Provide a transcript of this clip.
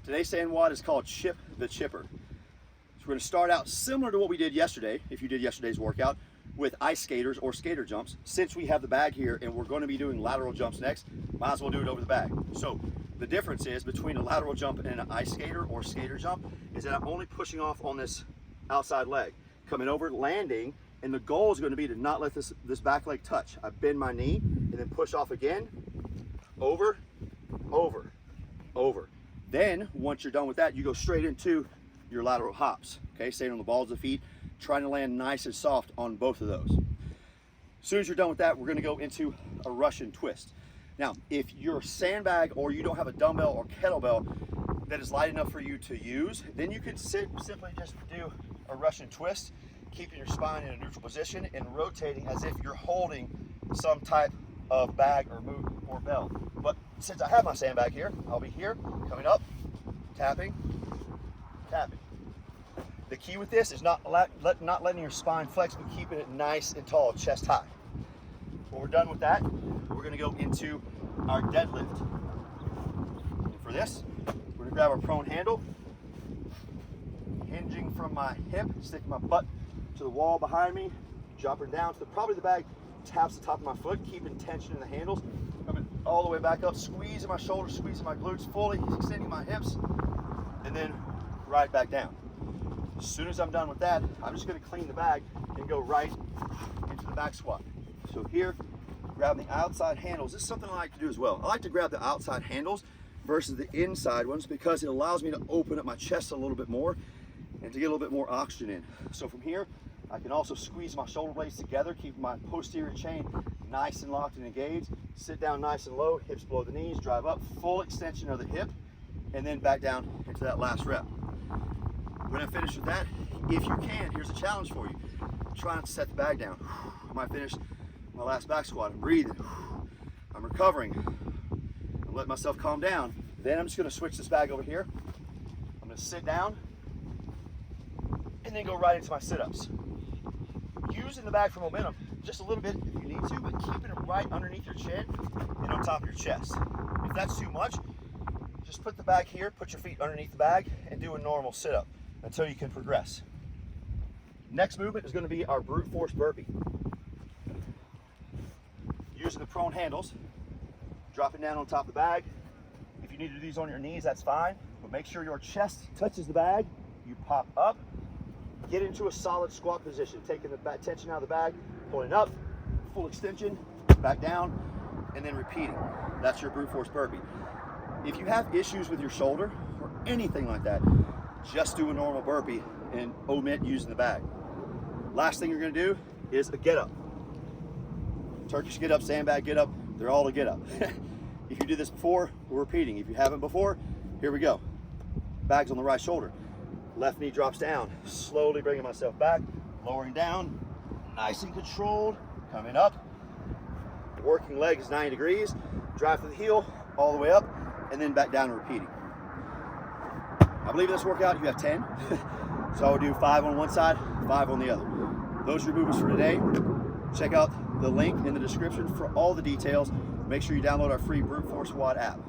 Today's SANDWOD is called Chip the Chipper. So we're going to start out similar to what we did yesterday, if you did yesterday's workout, with ice skaters or skater jumps. Since we have the bag here and we're going to be doing lateral jumps next, might as well do it over the bag. So the difference is between a lateral jump and an ice skater or skater jump is that I'm only pushing off on this outside leg, coming over, landing, and the goal is going to be to not let this back leg touch. I bend my knee and then push off again, over, over, over. Then once you're done with that, you go straight into your lateral hops, okay? Staying on the balls of the feet, trying to land nice and soft on both of those. As soon as you're done with that, we're gonna go into a Russian twist. Now, if you're a sandbag or you don't have a dumbbell or kettlebell that is light enough for you to use, then you can simply just do a Russian twist, keeping your spine in a neutral position and rotating as if you're holding some type of bag or move or bell. But since I have my sandbag here, I'll be here, coming up, tapping, tapping. The key with this is not letting your spine flex, but keeping it nice and tall, chest high. When we're done with that, we're gonna go into our deadlift. And for this, we're gonna grab our prone handle, hinging from my hip, sticking my butt to the wall behind me, dropping down to probably the bag taps the top of my foot, keeping tension in the handles, coming all the way back up, squeezing my shoulders, squeezing my glutes, fully extending my hips, and then right back down. As soon as I'm done with that, I'm just going to clean the bag and go right into the back squat. So here, grab the outside handles. This is something I like to do as well. I like to grab the outside handles versus the inside ones because it allows me to open up my chest a little bit more and to get a little bit more oxygen in. So from here, I can also squeeze my shoulder blades together, keep my posterior chain nice and locked and engaged. Sit down nice and low, hips below the knees, drive up, full extension of the hip, and then back down into that last rep. When I finish with that, if you can, here's a challenge for you. Try not to set the bag down. I might finish my last back squat. I'm breathing. I'm recovering. I'm letting myself calm down. Then I'm just gonna switch this bag over here. I'm gonna sit down and then go right into my sit-ups. Using the bag for momentum just a little bit if you need to, but keeping it right underneath your chin and on top of your chest. If that's too much, just put the bag here, put your feet underneath the bag, and do a normal sit-up until you can progress. Next movement is going to be our brute force burpee. Using the prone handles, dropping down on top of the bag. If you need to do these on your knees, that's fine, but make sure your chest touches the bag. You pop up, get into a solid squat position, taking the tension out of the bag, pulling up, full extension, back down, and then repeating. That's your brute force burpee. If you have issues with your shoulder or anything like that, just do a normal burpee and omit using the bag. Last thing you're gonna do is a get up. Turkish get up, sandbag get up, they're all a get up. If you did this before, we're repeating. If you haven't before, here we go. Bag's on the right shoulder. Left knee drops down, slowly bringing myself back, lowering down, nice and controlled, coming up. Working leg is 90 degrees, drive to the heel, all the way up, and then back down and repeating. I believe in this workout you have 10. So I would do 5 on one side, 5 on the other. Those are your movements for today. Check out the link in the description for all the details. Make sure you download our free Brute Force WOD app.